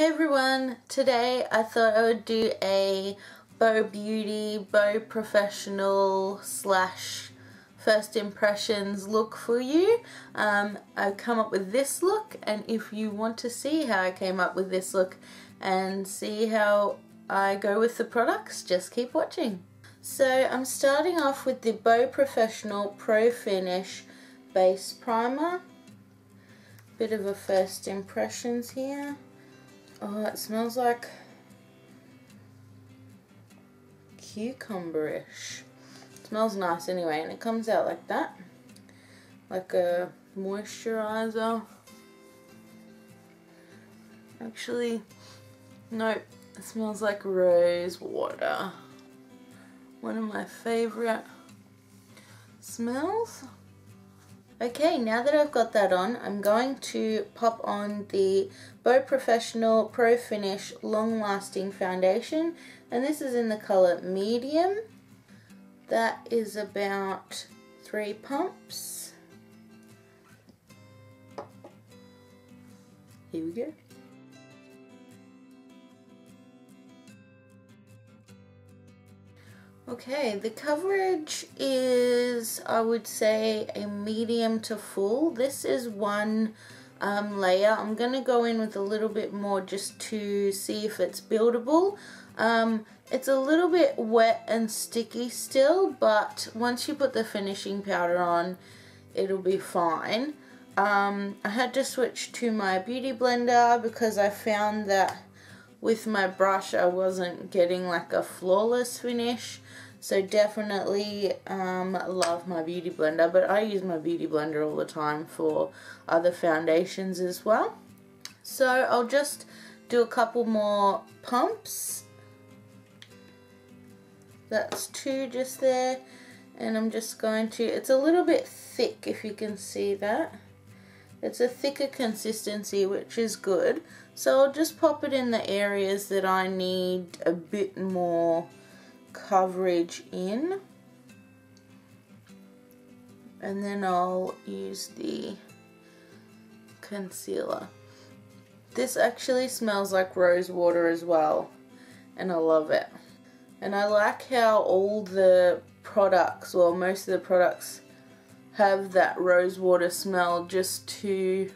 Hey everyone, today I thought I would do a Bow Beauty, Bow Professional slash first impressions look for you. I've come up with this look, and if you want to see how I came up with this look and see how I go with the products, just keep watching. So I'm starting off with the Bow Professional Pro Finish Base Primer. Bit of a first impressions here. Oh, it smells like cucumber-ish. It smells nice anyway, and it comes out like that. Like a moisturizer. Actually, nope, it smells like rose water. One of my favorite smells. Okay, now that I've got that on, I'm going to pop on the Bow Professional Pro Finish Long Lasting Foundation, and this is in the colour medium. That is about 3 pumps. Here we go. Okay, the coverage is, I would say, a medium to full. This is one layer. I'm going to go in with a little bit more just to see if it's buildable. It's a little bit wet and sticky still, but once you put the finishing powder on, it'll be fine. I had to switch to my beauty blender because I found that with my brush I wasn't getting like a flawless finish. So definitely love my beauty blender, but I use my beauty blender all the time for other foundations as well. So I'll just do a couple more pumps. That's 2 just there, and I'm just going to, it's a little bit thick if you can see that. It's a thicker consistency, which is good. So I'll just pop it in the areas that I need a bit more coverage in, and then I'll use the concealer. This actually smells like rose water as well, and I love it. And I like how all the products, well, most of the products have that rose water smell, just to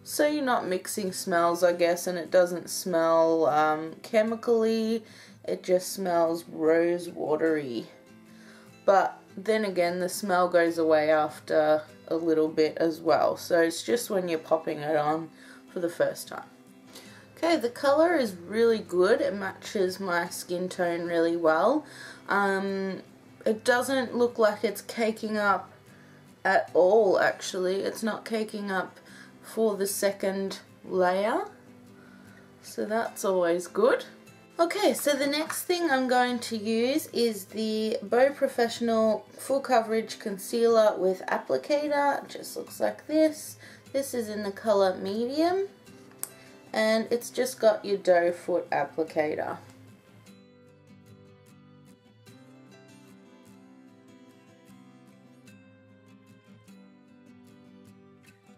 so you're not mixing smells, I guess, and it doesn't smell chemically. It just smells rose watery. But then again, the smell goes away after a little bit as well. So it's just when you're popping it on for the first time. Okay, the colour is really good. It matches my skin tone really well. It doesn't look like it's caking up at all, actually. It's not caking up for the second layer. So that's always good. Okay, so the next thing I'm going to use is the Bow Professional Full Coverage Concealer with Applicator. It just looks like this. This is in the colour medium, and it's just got your doe foot applicator.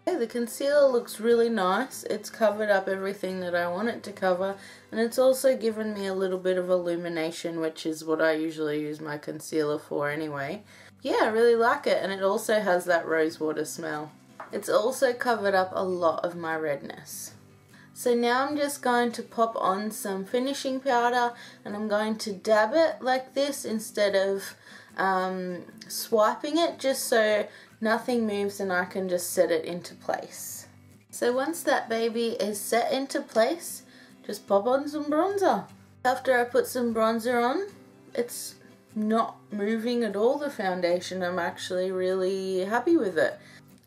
The concealer looks really nice. It's covered up everything that I want it to cover, and it's also given me a little bit of illumination, which is what I usually use my concealer for anyway. Yeah, I really like it, and it also has that rose water smell. It's also covered up a lot of my redness. So now I'm just going to pop on some finishing powder, and I'm going to dab it like this instead of swiping it, just so nothing moves and I can just set it into place. So once that baby is set into place, just pop on some bronzer. After I put some bronzer on, it's not moving at all, the foundation. I'm actually really happy with it.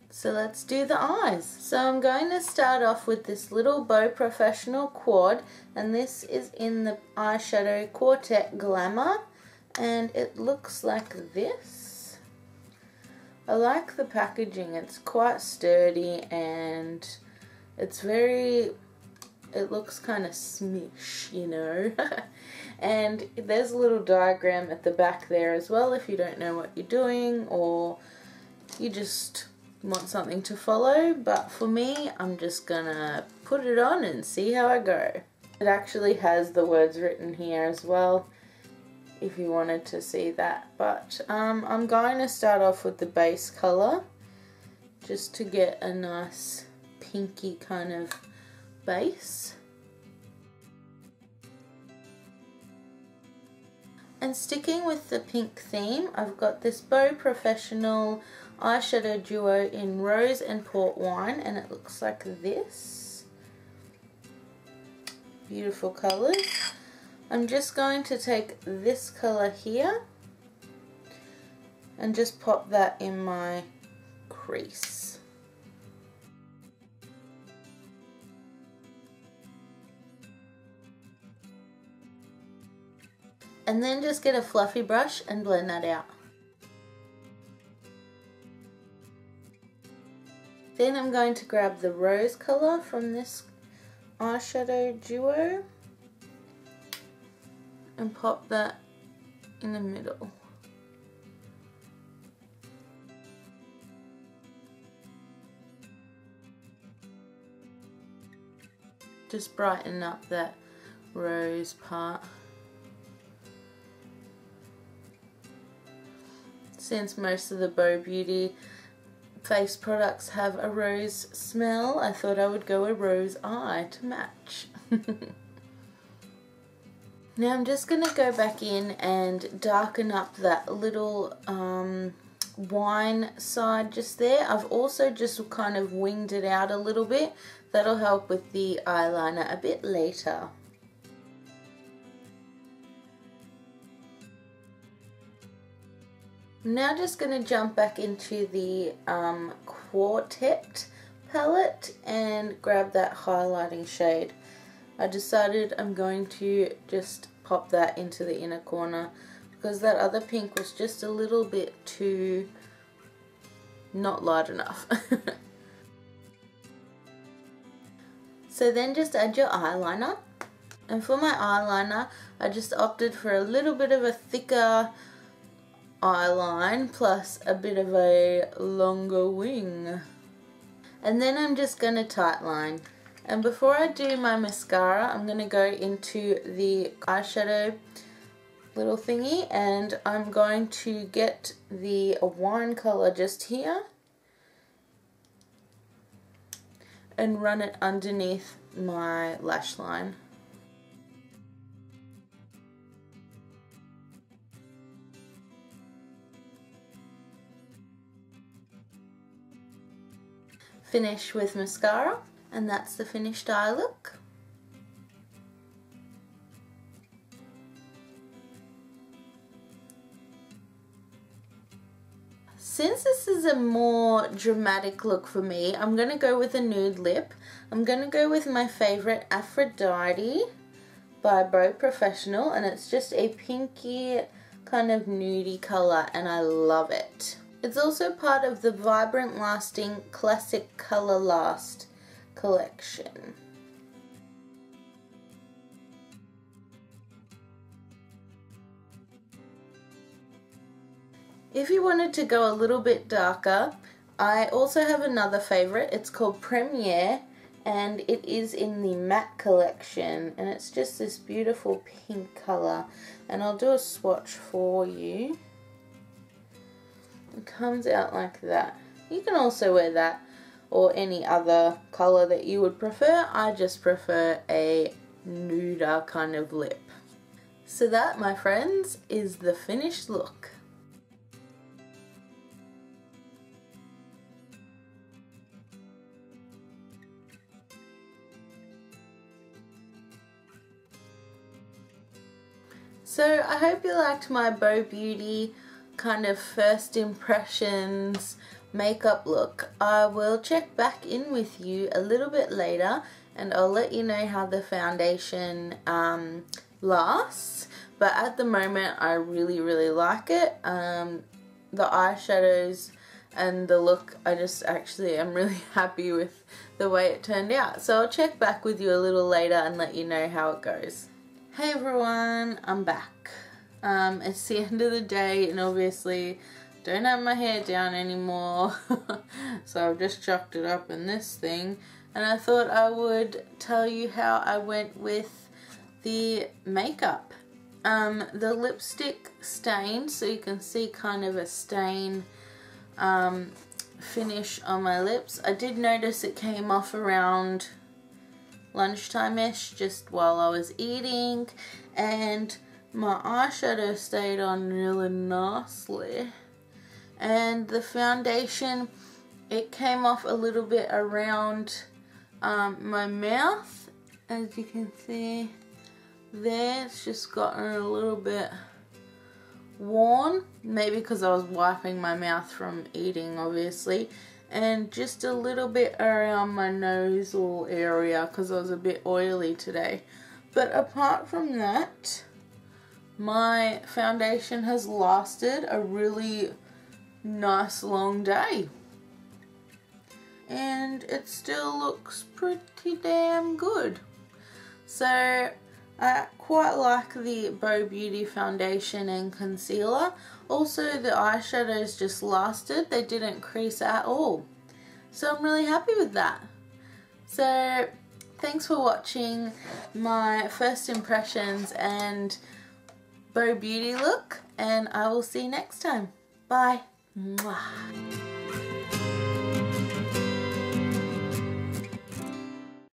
So let's do the eyes. So I'm going to start off with this little Bow Professional Quad, and this is in the Eyeshadow Quartet Glamour, and it looks like this. I like the packaging. It's quite sturdy, and it's very, it looks kind of smish, you know. And there's a little diagram at the back there as well if you don't know what you're doing, or you just want something to follow, but for me, I'm just gonna put it on and see how I go. It actually has the words written here as well, if you wanted to see that. But I'm going to start off with the base color, just to get a nice pinky kind of base. And sticking with the pink theme, I've got this Bow Professional eyeshadow duo in Rose and Port Wine, and it looks like this. Beautiful colours. I'm just going to take this colour here and just pop that in my crease. And then just get a fluffy brush and blend that out. Then I'm going to grab the rose colour from this eyeshadow duo and pop that in the middle. Just brighten up that rose part. Since most of the Bow Beauty face products have a rose smell, I thought I would go a rose eye to match. Now I'm just going to go back in and darken up that little wine side just there. I've also just kind of winged it out a little bit. That'll help with the eyeliner a bit later. I'm now just going to jump back into the Quartet palette and grab that highlighting shade. I decided I'm going to just pop that into the inner corner because that other pink was just a little bit too not light enough. So then just add your eyeliner, and for my eyeliner I just opted for a little bit of a thicker eyeline plus a bit of a longer wing. And then I'm just going to tightline. And before I do my mascara, I'm going to go into the eyeshadow little thingy and I'm going to get the wine colour just here and run it underneath my lash line. Finish with mascara, and that's the finished eye look. Since this is a more dramatic look for me, I'm going to go with a nude lip. I'm going to go with my favourite Aphrodite by Bow Professional, and it's just a pinky kind of nudie colour and I love it. It's also part of the Vibrant Lasting Classic Colour Last collection. If you wanted to go a little bit darker, I also have another favourite. It's called Premiere and it is in the matte collection and it's just this beautiful pink colour, and I'll do a swatch for you. It comes out like that. You can also wear that or any other colour that you would prefer. I just prefer a nuder kind of lip. So that, my friends, is the finished look. So I hope you liked my Bow Beauty kind of first impressions makeup look. I will check back in with you a little bit later and I'll let you know how the foundation lasts, but at the moment I really like it. The eyeshadows and the look, I just actually am really happy with the way it turned out. So I'll check back with you a little later and let you know how it goes. Hey everyone, I'm back. It's the end of the day and obviously don't have my hair down anymore. So I've just chucked it up in this thing. And I thought I would tell you how I went with the makeup. The lipstick stain, so you can see kind of a stain finish on my lips. I did notice it came off around lunchtime-ish, just while I was eating, and my eyeshadow stayed on really nicely. And the foundation, it came off a little bit around my mouth, as you can see there. It's just gotten a little bit worn, maybe because I was wiping my mouth from eating, obviously, and just a little bit around my nasal area because I was a bit oily today. But apart from that, my foundation has lasted a really nice long day, and it still looks pretty damn good. So I quite like the Bow Beauty foundation and concealer. Also, the eyeshadows just lasted. They didn't crease at all. So I'm really happy with that. So thanks for watching my first impressions and Bow Beauty look, and I will see you next time. Bye. Mwah.